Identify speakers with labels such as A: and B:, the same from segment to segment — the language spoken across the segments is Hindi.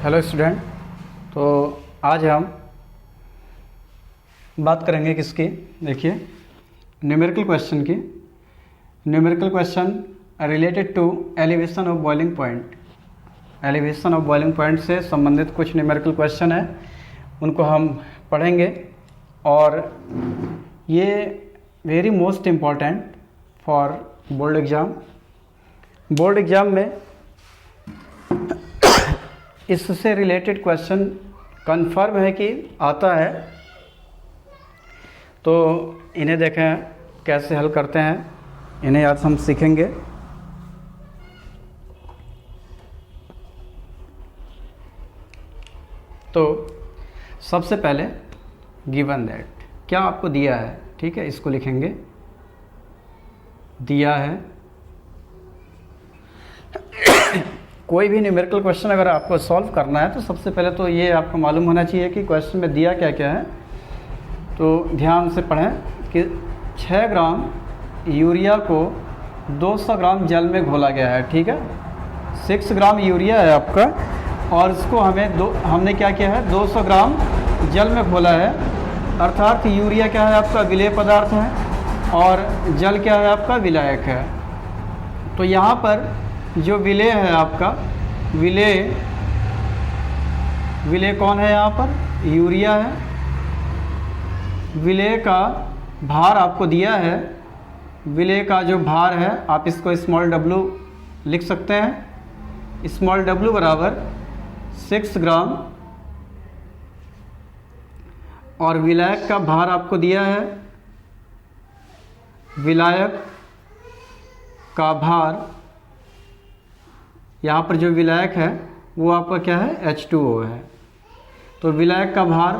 A: Hello student. तो आज हम बात करेंगे किसकी, देखिए न्यूमेरिकल क्वेश्चन की। Numerical question related to elevation of boiling point. Elevation of boiling point से संबंधित कुछ न्यूमेरिकल क्वेश्चन है, उनको हम पढ़ेंगे। और ये very most important for board exam. Board exam में इससे रिलेटेड क्वेश्चन कंफर्म है कि आता है, तो इन्हें देखें कैसे हल करते हैं, इन्हें आज हम सीखेंगे। तो सबसे पहले गिवन दैट, क्या आपको दिया है, ठीक है, इसको लिखेंगे दिया है। कोई भी न्यूमेरिकल क्वेश्चन अगर आपको सॉल्व करना है तो सबसे पहले तो ये आपको मालूम होना चाहिए कि क्वेश्चन में दिया क्या क्या है। तो ध्यान से पढ़ें कि 6 ग्राम यूरिया को 200 ग्राम जल में घोला गया है, ठीक है। 6 ग्राम यूरिया है आपका, और इसको हमने क्या किया है, 200 ग्राम जल में घोला है। अर्थात यूरिया क्या है आपका, विलेय पदार्थ है, और जल क्या है आपका, विलायक है। तो यहाँ पर जो विलेय है आपका, विलेय कौन है यहाँ पर, यूरिया है। विलेय का भार आपको दिया है, विलेय का जो भार है आप इसको स्मॉल w लिख सकते हैं। स्मॉल w बराबर 6 ग्राम, और विलायक का भार आपको दिया है, विलायक का भार, यहाँ पर जो विलायक है वो आपका क्या है, H2O है। तो विलायक का भार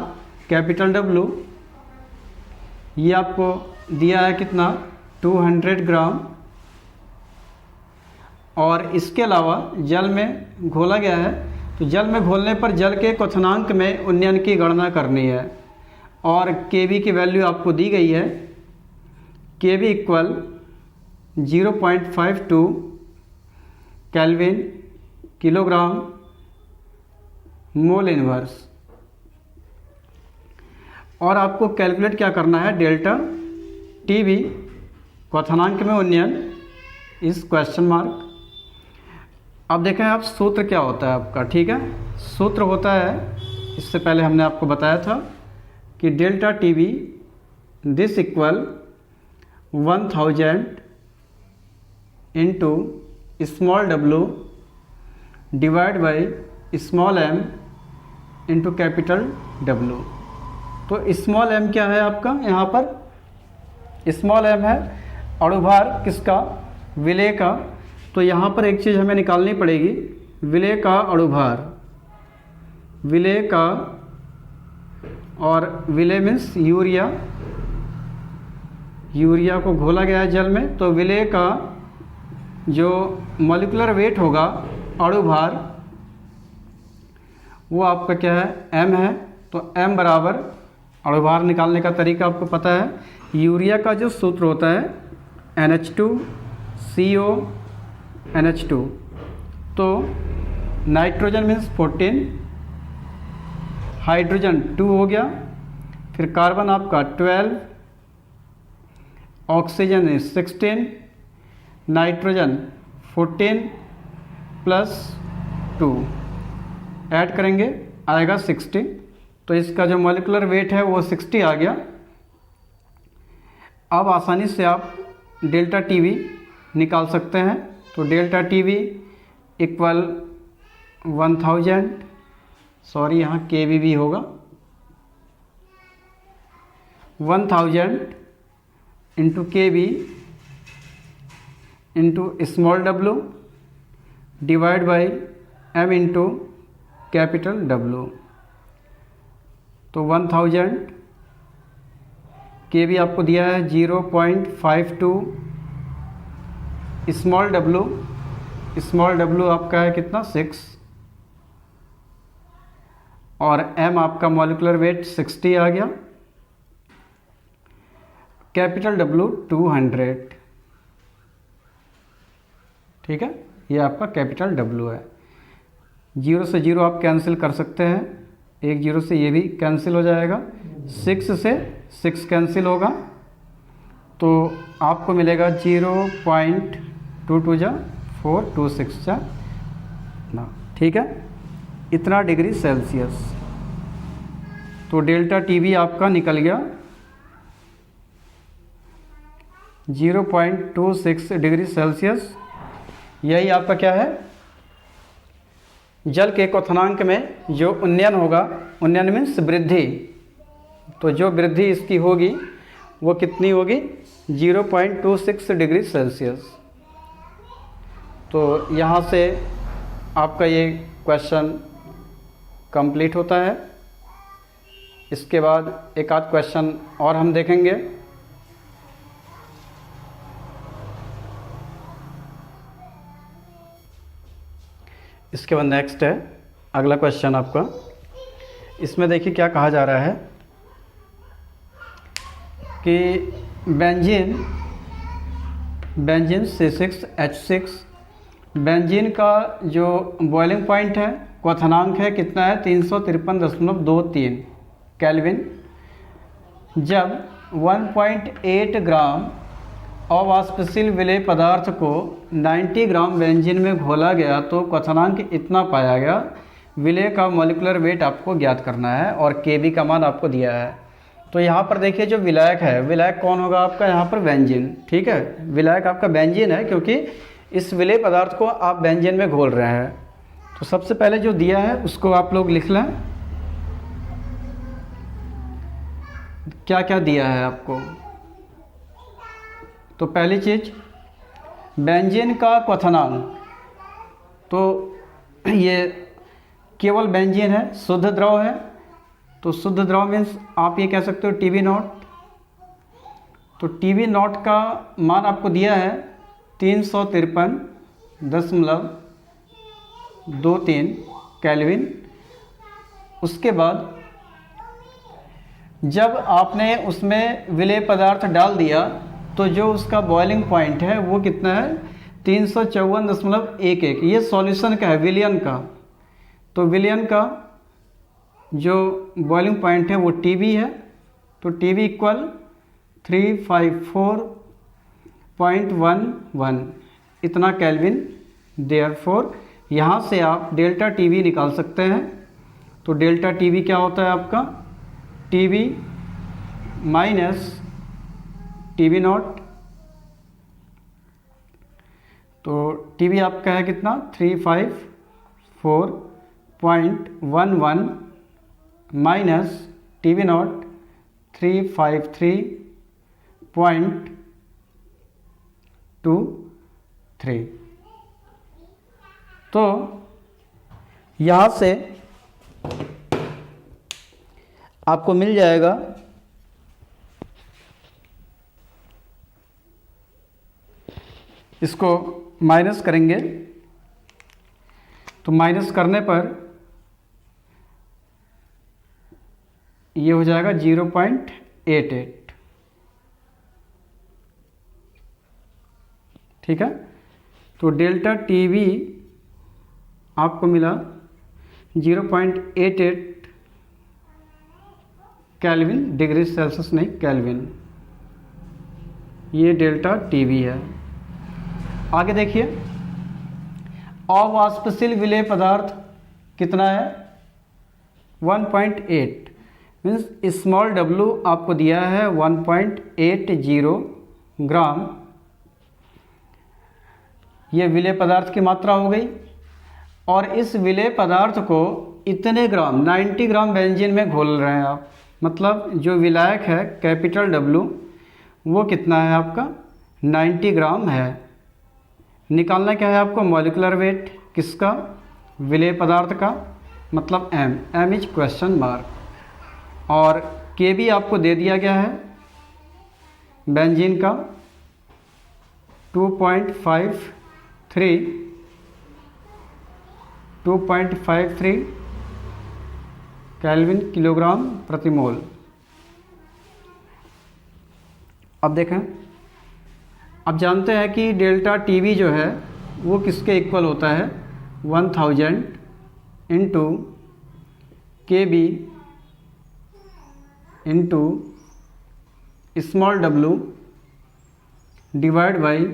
A: कैपिटल W, ये आपको दिया है कितना, 200 ग्राम। और इसके अलावा जल में घोला गया है, तो जल में घोलने पर जल के क्वथनांक में उन्नयन की गणना करनी है। और Kb की वैल्यू आपको दी गई है, Kb equal 0.52 kelvin kilogram mole inverse. और आपको कैलकुलेट क्या करना है, डेल्टा टीबी क्वथनांक में उन्नयन इस क्वेश्चन मार्क। अब देखें आप सूत्र क्या होता है आपका, ठीक है। सूत्र होता है, इससे पहले हमने आपको बताया था कि delta TB this equal 1000 into small w divide by small m into capital W। तो स्मॉल m क्या है आपका, यहाँ पर स्मॉल m है अणुभार किसका, विलेय का। तो यहाँ पर एक चीज़ हमें निकालनी पड़ेगी, विलेय का अणुभार, विलेय का, और विलेय मीन्स यूरिया, यूरिया को घोला गया है जल में, तो विलेय का जो मॉलिक्यूलर वेट होगा, अणुभार, वो आपका क्या है, m है। तो m बराबर, अणुभार निकालने का तरीका आपको पता है, यूरिया का जो सूत्र होता है NH2CO NH2। तो नाइट्रोजन मीन्स 14, हाइड्रोजन 2 हो गया, फिर कार्बन आपका 12, ऑक्सीजन 16, नाइट्रोजन 14 प्लस 2 ऐड करेंगे आएगा 60। तो इसका जो मॉलिक्यूलर वेट है वो 60 आ गया। अब आसानी से आप डेल्टा टीवी निकाल सकते हैं। तो डेल्टा टीवी इक्वल 1000, सॉरी यहाँ केवी भी होगा, 1000 into KV into small w divide by m into capital W। तो 1000 Kb आपको दिया है 0.52, स्मॉल w आपका है कितना, 6, और m आपका मॉलिक्यूलर वेट 60 आ गया, कैपिटल W 200, ठीक है, ये आपका कैपिटल W है। जीरो से जीरो आप कैंसिल कर सकते हैं, एक जीरो से ये भी कैंसिल हो जाएगा, 6 से 6 कैंसिल होगा, तो आपको मिलेगा 0.22 जा 426 जा ना, ठीक है, इतना डिग्री सेल्सियस। तो डेल्टा टीवी आपका निकल गया 0.26 डिग्री सेल्सियस। यही आपका क्या है, जल के क्वथनांक में जो उन्नयन होगा, उन्नयन मीन्स वृद्धि, तो जो वृद्धि इसकी होगी वो कितनी होगी, 0.26 डिग्री सेल्सियस। तो यहाँ से आपका ये क्वेश्चन कंप्लीट होता है। इसके बाद एक आध क्वेश्चन और हम देखेंगे। इसके बाद नेक्स्ट है अगला क्वेश्चन आपका। इसमें देखिए क्या कहा जा रहा है कि बेंजीन C6H6, बेंजीन का जो बॉइलिंग पॉइंट है, क्वथनांक है कितना है, 353.23 केल्विन। जब 1.8 ग्राम अवाष्पशील विलेय पदार्थ को 90 ग्राम बेंजीन में घोला गया तो क्वथनांक इतना पाया गया। विलेय का मॉलिक्यूलर वेट आपको ज्ञात करना है और Kb का मान आपको दिया है। तो यहाँ पर देखिए जो विलायक है, विलायक कौन होगा आपका, यहाँ पर बेंजीन, ठीक है, विलायक आपका बेंजीन है क्योंकि इस विलेय पदार्थ को आप बेंजीन में घोल रहे हैं। तो सबसे पहले जो दिया है उसको आप लोग लिख लें, क्या क्या दिया है आपको। तो पहली चीज बेंजीन का क्वथनांक, तो ये केवल बेंजीन है, शुद्ध द्रव है, तो शुद्ध द्रव मीन्स आप ये कह सकते हो TB0। तो TB0 का मान आपको दिया है 353.23 केल्विन। उसके बाद जब आपने उसमें विलेय पदार्थ डाल दिया तो जो उसका बॉइलिंग पॉइंट है वो कितना है, 354.11। ये सॉल्यूशन का है, विलियन का। तो विलियन का जो बॉइलिंग पॉइंट है वो TB है, तो TB इक्वल 354.11 इतना केल्विन। देयरफॉर यहाँ से आप डेल्टा TB निकाल सकते हैं। तो डेल्टा TB क्या होता है आपका, TB माइनस TB0। तो TB आपका है कितना, 354.11 माइनस TB0 353.23। तो यहाँ से आपको मिल जाएगा इसको माइनस करेंगे तो माइनस करने पर ये हो जाएगा 0.88, ठीक है। तो डेल्टा TB आपको मिला 0.88 केल्विन, डिग्री सेल्सियस नहीं केल्विन, ये डेल्टा TB है। आगे देखिए अवाष्पशील विलेय पदार्थ कितना है, 1.8 मीन्स स्मॉल w आपको दिया है 1.80 ग्राम। ये विलेय पदार्थ की मात्रा हो गई और इस विलेय पदार्थ को इतने ग्राम 90 ग्राम बेंजीन में घोल रहे हैं आप, मतलब जो विलायक है कैपिटल W वो कितना है आपका 90 ग्राम है। निकालना क्या है आपको, मॉलिक्यूलर वेट किसका, विलेय पदार्थ का, मतलब m इज क्वेश्चन मार्क। और Kb आपको दे दिया गया है बेंजीन का 2.53 केल्विन किलोग्राम प्रति मोल। अब देखें, अब जानते हैं कि डेल्टा TB जो है वो किसके इक्वल होता है, 1000 into KB into small w divide by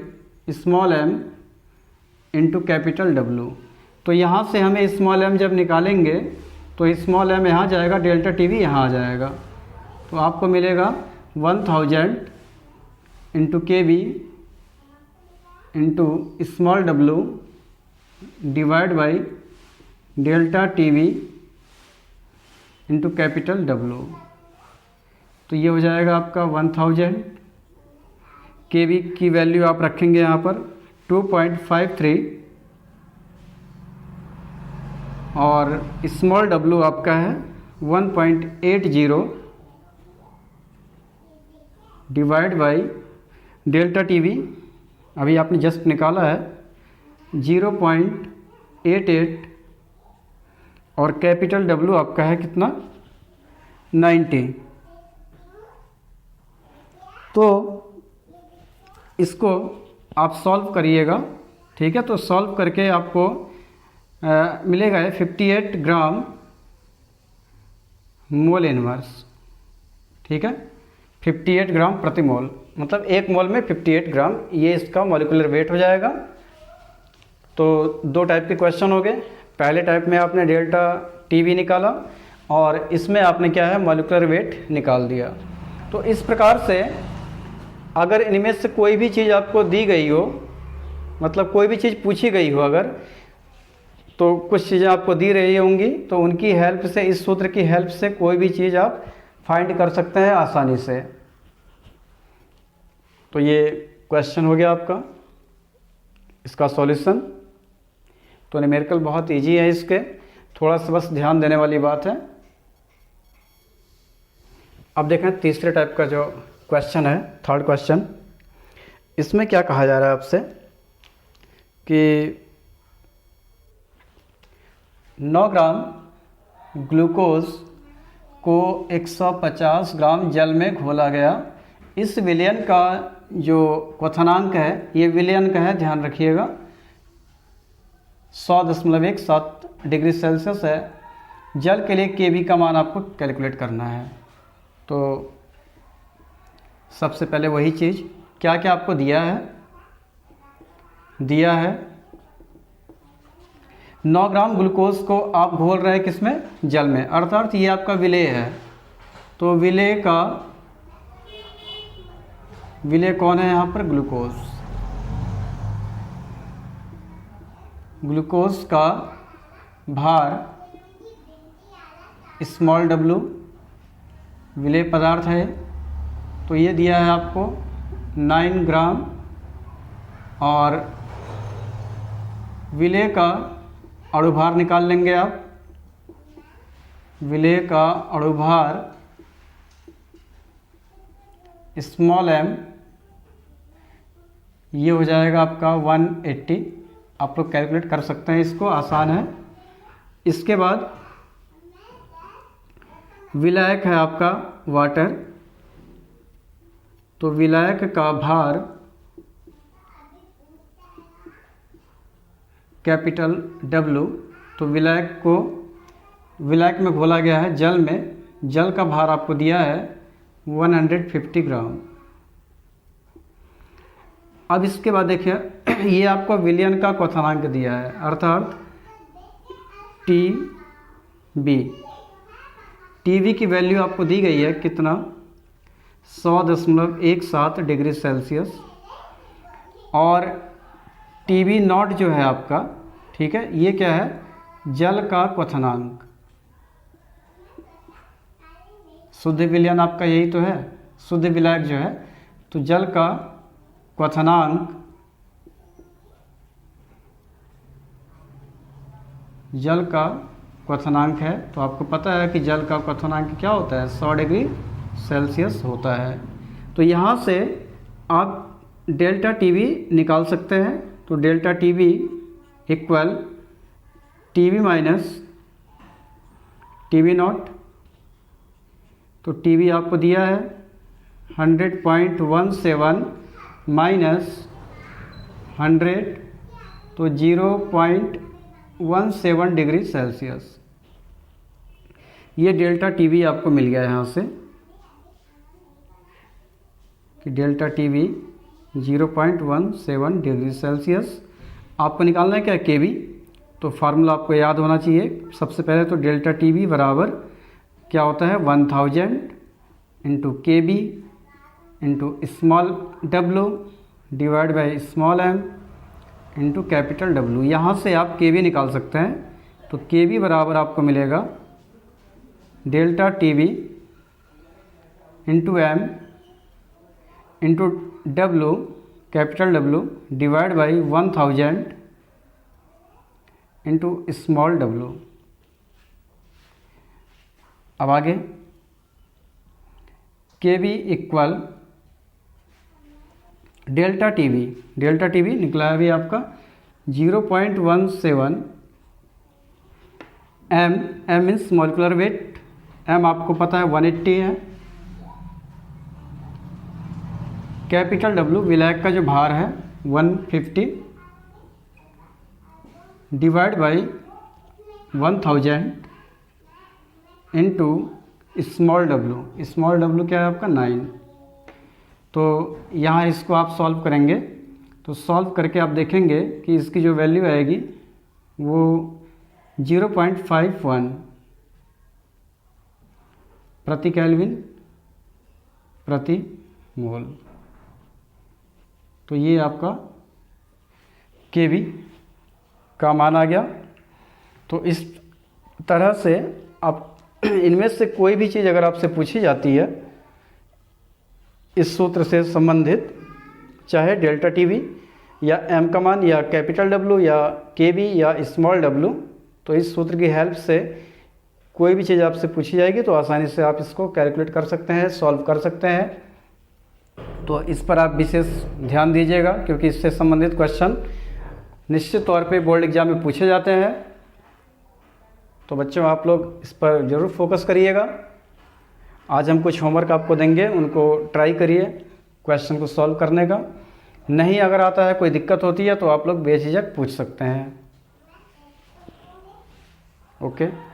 A: small m into capital W। तो यहाँ से हमें स्मॉल m जब निकालेंगे तो स्मॉल m यहाँ जाएगा, डेल्टा TV यहाँ आ जाएगा। तो आपको मिलेगा 1000 into KB into small w divide by delta TV into capital W। तो ये हो जाएगा आपका 1000। KB की वैल्यू आप रखेंगे यहाँ पर 2.53 और स्मॉल w आपका है 1.80 डिवाइड बाई डेल्टा TV अभी आपने जस्ट निकाला है 0.88 और कैपिटल W आपका है कितना 90। तो इसको आप सॉल्व करिएगा, ठीक है। तो सॉल्व करके आपको मिलेगा 58 ग्राम मोल इनवर्स, ठीक है। 58 ग्राम प्रति मोल, मतलब एक मोल में 58 ग्राम, ये इसका मॉलिक्यूलर वेट हो जाएगा। तो दो टाइप के क्वेश्चन हो गए। पहले टाइप में आपने डेल्टा TV निकाला और इसमें आपने क्या है मॉलिक्यूलर वेट निकाल दिया। तो इस प्रकार से अगर इनमें से कोई भी चीज़ आपको दी गई हो, मतलब कोई भी चीज़ पूछी गई हो अगर, तो कुछ चीज़ें आपको दी रही होंगी, तो उनकी हेल्प से, इस सूत्र की हेल्प से कोई भी चीज़ आप फाइंड कर सकते हैं आसानी से। तो ये क्वेश्चन हो गया आपका, इसका सॉल्यूशन। तो न्यूमेरिकल बहुत इजी है, इसके थोड़ा सा बस ध्यान देने वाली बात है। अब देखें तीसरे टाइप का जो क्वेश्चन है, थर्ड क्वेश्चन। इसमें क्या कहा जा रहा है आपसे कि 9 ग्राम ग्लूकोज को 150 ग्राम जल में घोला गया। इस विलयन का जो क्वथनांक है, ये विलयन का है, ध्यान रखिएगा, 100.17 डिग्री सेल्सियस है। जल के लिए KB का मान आपको कैलकुलेट करना है। तो सबसे पहले वही चीज़, क्या क्या आपको दिया है 9 ग्राम ग्लूकोज को आप घोल रहे हैं किसमें, जल में, अर्थात ये आपका विलेय है। तो विलेय कौन है यहाँ पर, ग्लूकोज का भार स्मॉल w विलेय पदार्थ है। तो ये दिया है आपको 9 ग्राम और विलेय का अणुभार निकाल लेंगे आप। विलेय का अणुभार स्मॉल m ये हो जाएगा आपका 180। आप लोग कैलकुलेट कर सकते हैं, इसको आसान है। इसके बाद विलायक है आपका वाटर। तो विलायक का भार कैपिटल W। तो विलायक में घोला गया है जल में, जल का भार आपको दिया है 150 ग्राम। अब इसके बाद देखिए ये आपको विलयन का क्वथनांक दिया है, अर्थात TV की वैल्यू आपको दी गई है कितना, 100.17 डिग्री सेल्सियस। और TV नॉट जो है आपका, ठीक है, ये क्या है, जल का क्वथनांक। शुद्ध विलयन आपका यही तो है, शुद्ध विलायक जो है। तो जल का क्वथनांक, है। तो आपको पता है कि जल का क्वथनांक क्या होता है, 100 डिग्री सेल्सियस होता है। तो यहाँ से आप डेल्टा TV निकाल सकते हैं। तो delta TV equal TV minus TV not. तो TV आपको दिया है 100.17 माइनस 100, तो 0.17 0.17 डिग्री सेल्सियस। ये डेल्टा टी वी आपको मिल गया यहाँ से कि delta T we 0.17 degree Celsius. आपको निकालना है क्या के वी, तो फार्मूला आपको याद होना चाहिए। सबसे पहले तो डेल्टा टी वी बराबर क्या होता है 1000 into K B into small W divide by small M into capital W. यहाँ से आप के वी निकाल सकते हैं। तो के वी बराबर आपको मिलेगा delta T V into M into W capital W divide by 1000 into small W. अब आगे के V equal delta T V. Delta T V निकला है अभी आपका 0.17 M. M means molecular weight. M आपको पता है 180 है। कैपिटल डब्लू विलायक का जो भार है 150 divide by 1000 into small W. Small W क्या है आपका 9। तो यहाँ इसको आप सॉल्व करेंगे तो सॉल्व करके आप देखेंगे कि इसकी जो वैल्यू आएगी वो 0.51 प्रति केल्विन प्रति मोल। तो ये आपका के वी का मान आ गया। तो इस तरह से आप इनमें से कोई भी चीज़ अगर आपसे पूछी जाती है इस सूत्र से संबंधित, चाहे डेल्टा टी वी या एम का मान या कैपिटल डब्लू या के वी या स्मॉल डब्लू, तो इस सूत्र की हेल्प से कोई भी चीज़ आपसे पूछी जाएगी तो आसानी से आप इसको कैलकुलेट कर सकते हैं, सॉल्व कर सकते हैं। तो इस पर आप विशेष ध्यान दीजिएगा क्योंकि इससे संबंधित क्वेश्चन निश्चित तौर पे बोर्ड एग्जाम में पूछे जाते हैं। तो बच्चों आप लोग इस पर ज़रूर फोकस करिएगा। आज हम कुछ होमवर्क आपको देंगे, उनको ट्राई करिए क्वेश्चन को सॉल्व करने का। नहीं अगर आता है, कोई दिक्कत होती है तो आप लोग बेझिझक पूछ सकते हैं। ओके।